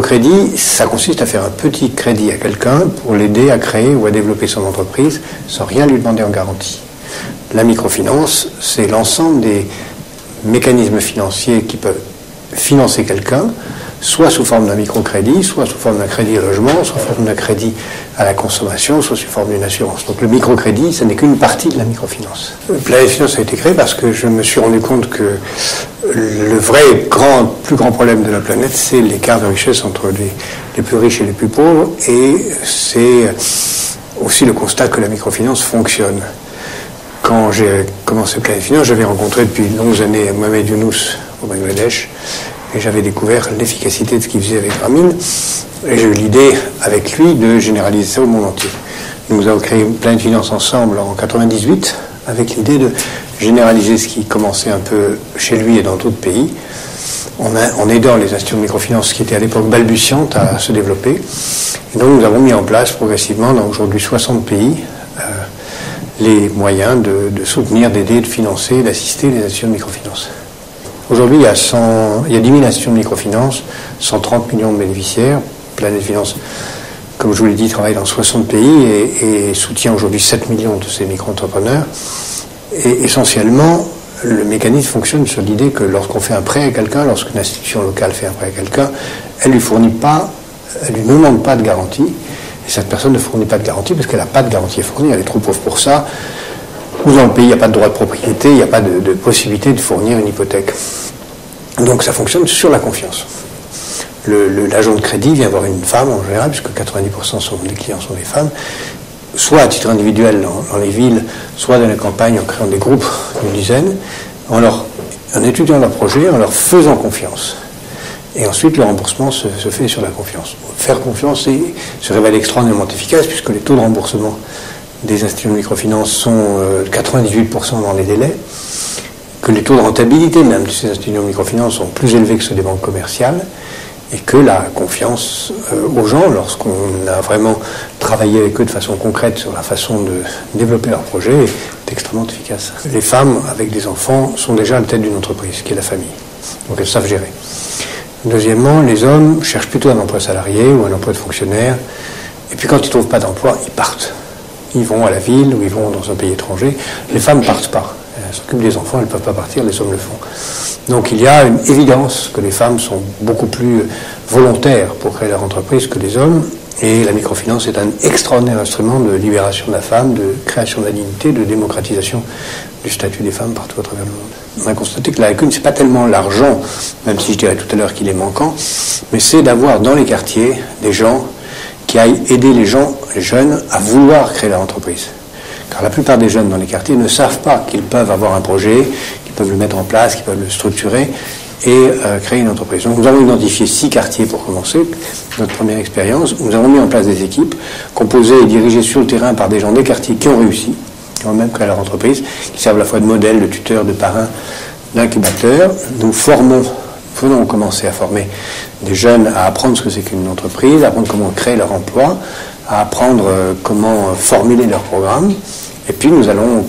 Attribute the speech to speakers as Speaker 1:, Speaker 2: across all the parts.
Speaker 1: microcrédit, ça consiste à faire un petit crédit à quelqu'un pour l'aider à créer ou à développer son entreprise sans rien lui demander en garantie. La microfinance, c'est l'ensemble des mécanismes financiers qui peuvent financer quelqu'un, soit sous forme d'un microcrédit, soit sous forme d'un crédit au logement, soit sous forme d'un crédit à la consommation, soit sous forme d'une assurance. Donc le microcrédit, ce n'est qu'une partie de la microfinance. Planète Finance a été créé parce que je me suis rendu compte que le vrai plus grand problème de la planète, c'est l'écart de richesse entre les plus riches et les plus pauvres, et c'est aussi le constat que la microfinance fonctionne. Quand j'ai commencé Planète Finance, j'avais rencontré depuis de longues années Mohamed Younous au Bangladesh, et j'avais découvert l'efficacité de ce qu'il faisait avec Grameen, et j'ai eu l'idée avec lui de généraliser ça au monde entier. Nous avons créé Planète Finance ensemble en 1998, avec l'idée de généraliser ce qui commençait un peu chez lui et dans d'autres pays, en aidant les institutions de microfinance qui étaient à l'époque balbutiantes à se développer. Et donc nous avons mis en place progressivement, dans aujourd'hui 60 pays, les moyens de soutenir, d'aider, de financer, d'assister les institutions de microfinance. Aujourd'hui, il y a 10 000 institutions de microfinance, 130 millions de bénéficiaires. Planète Finance, comme je vous l'ai dit, travaille dans 60 pays et soutient aujourd'hui 7 millions de ces micro-entrepreneurs. Et essentiellement, le mécanisme fonctionne sur l'idée que lorsqu'on fait un prêt à quelqu'un, lorsqu'une institution locale fait un prêt à quelqu'un, elle lui demande pas de garantie. Et cette personne ne fournit pas de garantie parce qu'elle n'a pas de garantie à fournir, elle est trop pauvre pour ça. Ou dans le pays, il n'y a pas de droit de propriété, il n'y a pas de possibilité de fournir une hypothèque. Donc ça fonctionne sur la confiance. L'agent de crédit vient voir une femme en général, puisque 90% des clients sont des femmes, soit à titre individuel dans les villes, soit dans les campagnes en créant des groupes d'une dizaine, en étudiant leur projet, en leur faisant confiance. Et ensuite, le remboursement se fait sur la confiance. Faire confiance se révèle extraordinairement efficace, puisque les taux de remboursement des institutions de microfinance sont 98% dans les délais, que les taux de rentabilité même de ces institutions de microfinance sont plus élevés que ceux des banques commerciales, et que la confiance aux gens, lorsqu'on a vraiment travaillé avec eux de façon concrète sur la façon de développer leur projet, est extrêmement efficace. Les femmes avec des enfants sont déjà à la tête d'une entreprise, qui est la famille. Donc elles savent gérer. Deuxièmement, les hommes cherchent plutôt un emploi salarié ou un emploi de fonctionnaire, et puis quand ils ne trouvent pas d'emploi, ils partent. Ils vont à la ville ou ils vont dans un pays étranger. Les femmes ne partent pas. Elles s'occupent des enfants, elles ne peuvent pas partir, les hommes le font. Donc il y a une évidence que les femmes sont beaucoup plus volontaires pour créer leur entreprise que les hommes, et la microfinance est un extraordinaire instrument de libération de la femme, de création de la dignité, de démocratisation du statut des femmes partout à travers le monde. On a constaté que la lacune, c'est pas tellement l'argent, même si je dirais tout à l'heure qu'il est manquant, mais c'est d'avoir dans les quartiers des gens qui aillent aider les jeunes à vouloir créer leur entreprise. Car la plupart des jeunes dans les quartiers ne savent pas qu'ils peuvent avoir un projet, qu'ils peuvent le mettre en place, qu'ils peuvent le structurer et créer une entreprise. Donc nous avons identifié 6 quartiers pour commencer, notre première expérience. Nous avons mis en place des équipes composées et dirigées sur le terrain par des gens des quartiers qui ont réussi, qui ont même créé leur entreprise, qui servent à la fois de modèle, de tuteur, de parrain, d'incubateur. Nous venons commencer à former des jeunes à apprendre ce que c'est qu'une entreprise, à apprendre comment créer leur emploi, à apprendre comment formuler leur programme. Et puis nous avons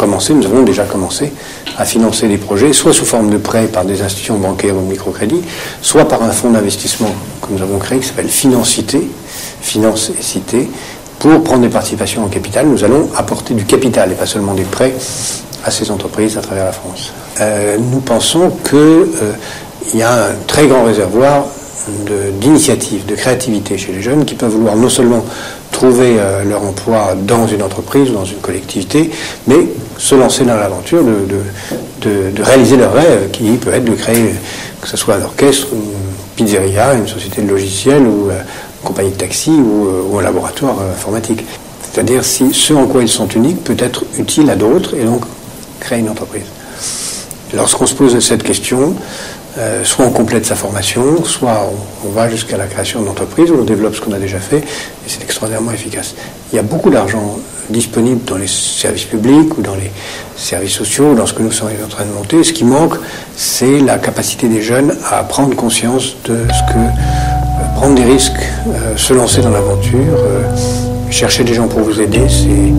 Speaker 1: déjà commencé à financer des projets, soit sous forme de prêts par des institutions bancaires ou de microcrédit, soit par un fonds d'investissement que nous avons créé qui s'appelle Financité, Finance et Cité. Pour prendre des participations en capital, nous allons apporter du capital et pas seulement des prêts à ces entreprises à travers la France. Nous pensons qu'il y a un très grand réservoir d'initiatives, de créativité chez les jeunes qui peuvent vouloir non seulement trouver leur emploi dans une entreprise ou dans une collectivité, mais se lancer dans l'aventure de réaliser leur rêve, qui peut être de créer, que ce soit un orchestre, une pizzeria, une société de logiciels ou une compagnie de taxi ou un laboratoire informatique. C'est-à-dire si ce en quoi ils sont uniques peut être utile à d'autres et donc créer une entreprise. Lorsqu'on se pose cette question, soit on complète sa formation, soit on va jusqu'à la création d'entreprise, où on développe ce qu'on a déjà fait, et c'est extraordinairement efficace. Il y a beaucoup d'argent disponible dans les services publics ou dans les services sociaux, dans ce que nous sommes en train de monter. Ce qui manque, c'est la capacité des jeunes à prendre conscience de ce que prendre des risques, se lancer dans l'aventure, chercher des gens pour vous aider, c'est